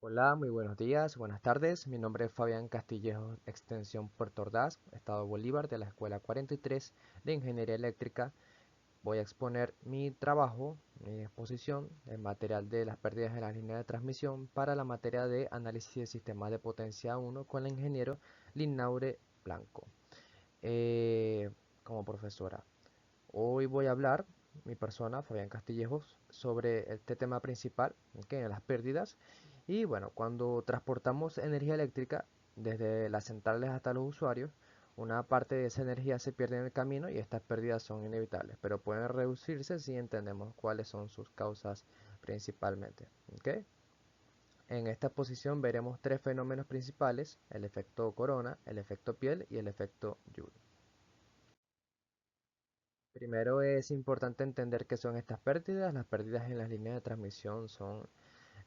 Hola, muy buenos días, buenas tardes. Mi nombre es Fabián Castillejo, extensión Puerto Ordaz, Estado Bolívar, de la Escuela 43 de Ingeniería Eléctrica. Voy a exponer mi trabajo, mi exposición, el material de las pérdidas en la línea de transmisión para la materia de análisis de sistemas de potencia 1 con la ingeniero Linnaure Blanco eh, como profesora. Hoy voy a hablar, mi persona, Fabián Castillejos, sobre este tema principal, que las pérdidas. Y bueno, cuando transportamos energía eléctrica desde las centrales hasta los usuarios, una parte de esa energía se pierde en el camino y estas pérdidas son inevitables, pero pueden reducirse si entendemos cuáles son sus causas principalmente. ¿Ok? En esta exposición veremos tres fenómenos principales: el efecto corona, el efecto piel y el efecto Joule. Primero es importante entender qué son estas pérdidas. Las pérdidas en las líneas de transmisión son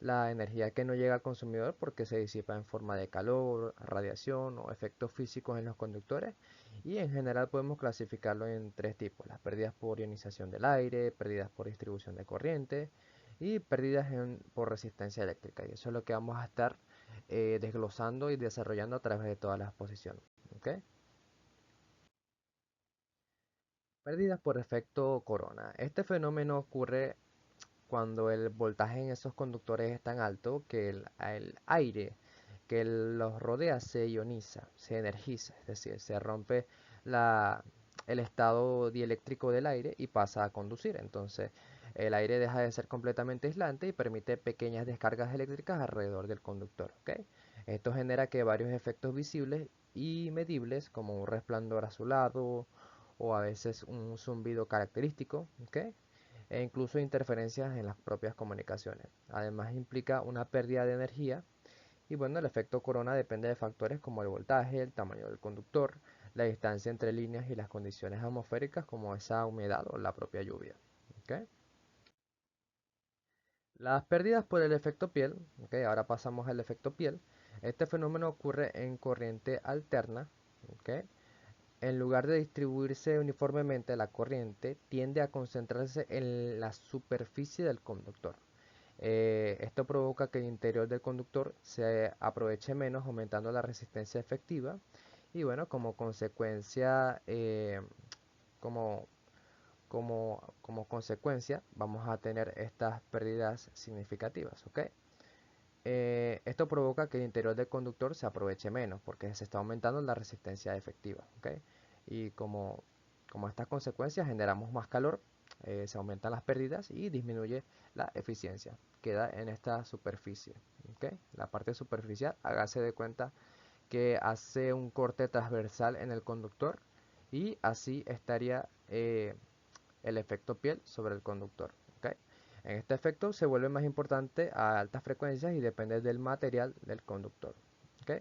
la energía que no llega al consumidor porque se disipa en forma de calor, radiación o efectos físicos en los conductores, y en general podemos clasificarlo en tres tipos: las pérdidas por ionización del aire, pérdidas por distribución de corriente y pérdidas por resistencia eléctrica. Y eso es lo que vamos a estar desglosando y desarrollando a través de toda la exposición. ¿Ok? Pérdidas por efecto corona. Este fenómeno ocurre cuando el voltaje en esos conductores es tan alto que el aire que los rodea se ioniza, se energiza, es decir, se rompe la, el estado dieléctrico del aire y pasa a conducir. Entonces, el aire deja de ser completamente aislante y permite pequeñas descargas eléctricas alrededor del conductor. ¿Ok? Esto genera que varios efectos visibles y medibles, como un resplandor azulado o a veces un zumbido característico, ¿ok? E incluso interferencias en las propias comunicaciones. Además implica una pérdida de energía y bueno, el efecto corona depende de factores como el voltaje, el tamaño del conductor, la distancia entre líneas y las condiciones atmosféricas como esa humedad o la propia lluvia. ¿Ok? Las pérdidas por el efecto piel, ¿ok? Ahora pasamos al efecto piel. Este fenómeno ocurre en corriente alterna, ¿ok? En lugar de distribuirse uniformemente, la corriente tiende a concentrarse en la superficie del conductor. Esto provoca que el interior del conductor se aproveche menos, aumentando la resistencia efectiva. Y bueno, como consecuencia, como, como consecuencia, vamos a tener estas pérdidas significativas. ¿Ok? Esto provoca que el interior del conductor se aproveche menos porque se está aumentando la resistencia efectiva. ¿Ok? Y como estas consecuencias generamos más calor, se aumentan las pérdidas y disminuye la eficiencia. Queda en esta superficie. ¿Ok? La parte superficial, hágase de cuenta que hace un corte transversal en el conductor y así estaría el efecto piel sobre el conductor. ¿Ok? En este efecto se vuelve más importante a altas frecuencias y depende del material del conductor. ¿Ok?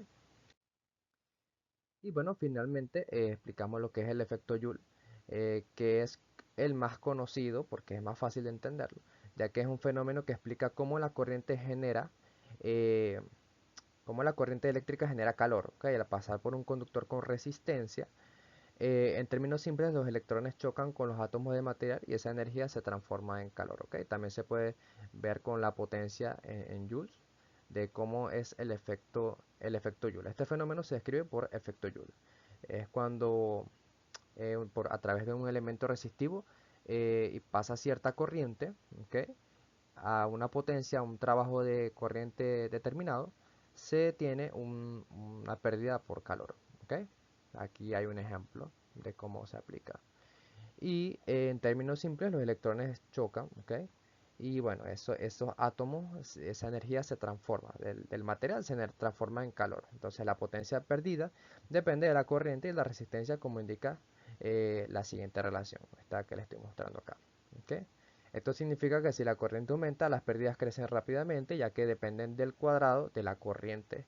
Y bueno, finalmente explicamos lo que es el efecto Joule, que es el más conocido porque es más fácil de entenderlo, ya que es un fenómeno que explica eh, cómo la corriente eléctrica genera calor, ¿ok? Al pasar por un conductor con resistencia. En términos simples, los electrones chocan con los átomos de material y esa energía se transforma en calor. ¿Ok? También se puede ver con la potencia en joules de cómo es el efecto Joule. Este fenómeno se describe por efecto Joule. Es cuando a través de un elemento resistivo y pasa cierta corriente, ¿ok? A una potencia, a un trabajo de corriente determinado, se tiene una pérdida por calor. ¿Ok? Aquí hay un ejemplo de cómo se aplica. Y en términos simples, los electrones chocan, ¿ok? Y bueno, esos átomos, esa energía se transforma, del material se transforma en calor. Entonces la potencia perdida depende de la corriente y la resistencia, como indica la siguiente relación, esta que le estoy mostrando acá. ¿Ok? Esto significa que si la corriente aumenta, las pérdidas crecen rápidamente, ya que dependen del cuadrado de la corriente.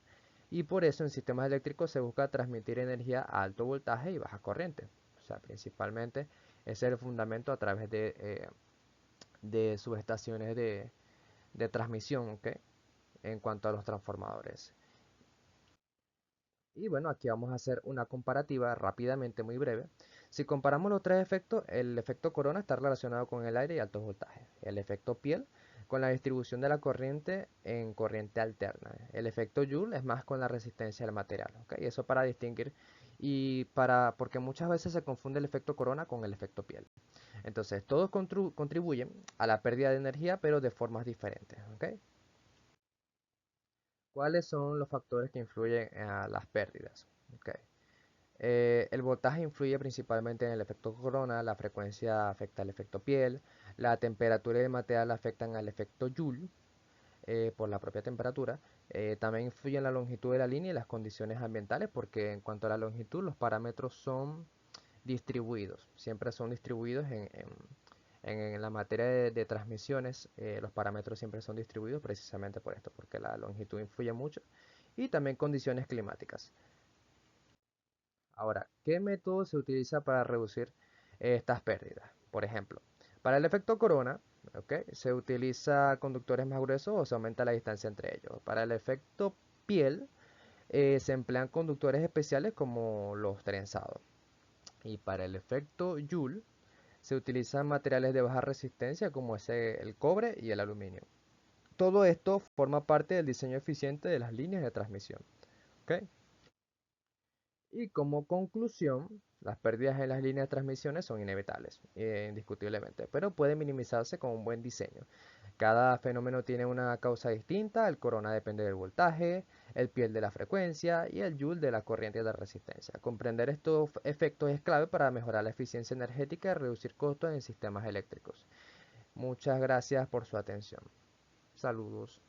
Y por eso en sistemas eléctricos se busca transmitir energía a alto voltaje y baja corriente. O sea, principalmente ese es el fundamento a través de subestaciones de transmisión, ¿ok? En cuanto a los transformadores. Y bueno, aquí vamos a hacer una comparativa rápidamente, muy breve. Si comparamos los tres efectos, el efecto corona está relacionado con el aire y altos voltajes. El efecto piel con la distribución de la corriente en corriente alterna. El efecto Joule es más con la resistencia del material, ¿ok? Y eso para distinguir porque muchas veces se confunde el efecto corona con el efecto piel. Entonces, todos contribuyen a la pérdida de energía, pero de formas diferentes, ¿ok? ¿Cuáles son los factores que influyen a las pérdidas? Ok. El voltaje influye principalmente en el efecto corona, la frecuencia afecta al efecto piel, la temperatura del material afectan al efecto Joule por la propia temperatura. También influye en la longitud de la línea y las condiciones ambientales, porque en cuanto a la longitud, los parámetros son distribuidos, siempre son distribuidos en la materia de transmisiones. Los parámetros siempre son distribuidos precisamente por esto, porque la longitud influye mucho y también condiciones climáticas. Ahora, ¿qué método se utiliza para reducir estas pérdidas? Por ejemplo, para el efecto corona, ¿ok? Se utiliza conductores más gruesos o se aumenta la distancia entre ellos. Para el efecto piel, se emplean conductores especiales como los trenzados. Y para el efecto Joule, se utilizan materiales de baja resistencia como el cobre y el aluminio. Todo esto forma parte del diseño eficiente de las líneas de transmisión. ¿Ok? Y como conclusión, las pérdidas en las líneas de transmisiones son inevitables, indiscutiblemente, pero pueden minimizarse con un buen diseño. Cada fenómeno tiene una causa distinta, el corona depende del voltaje, el piel de la frecuencia y el joule de la corriente de resistencia. Comprender estos efectos es clave para mejorar la eficiencia energética y reducir costos en sistemas eléctricos. Muchas gracias por su atención. Saludos.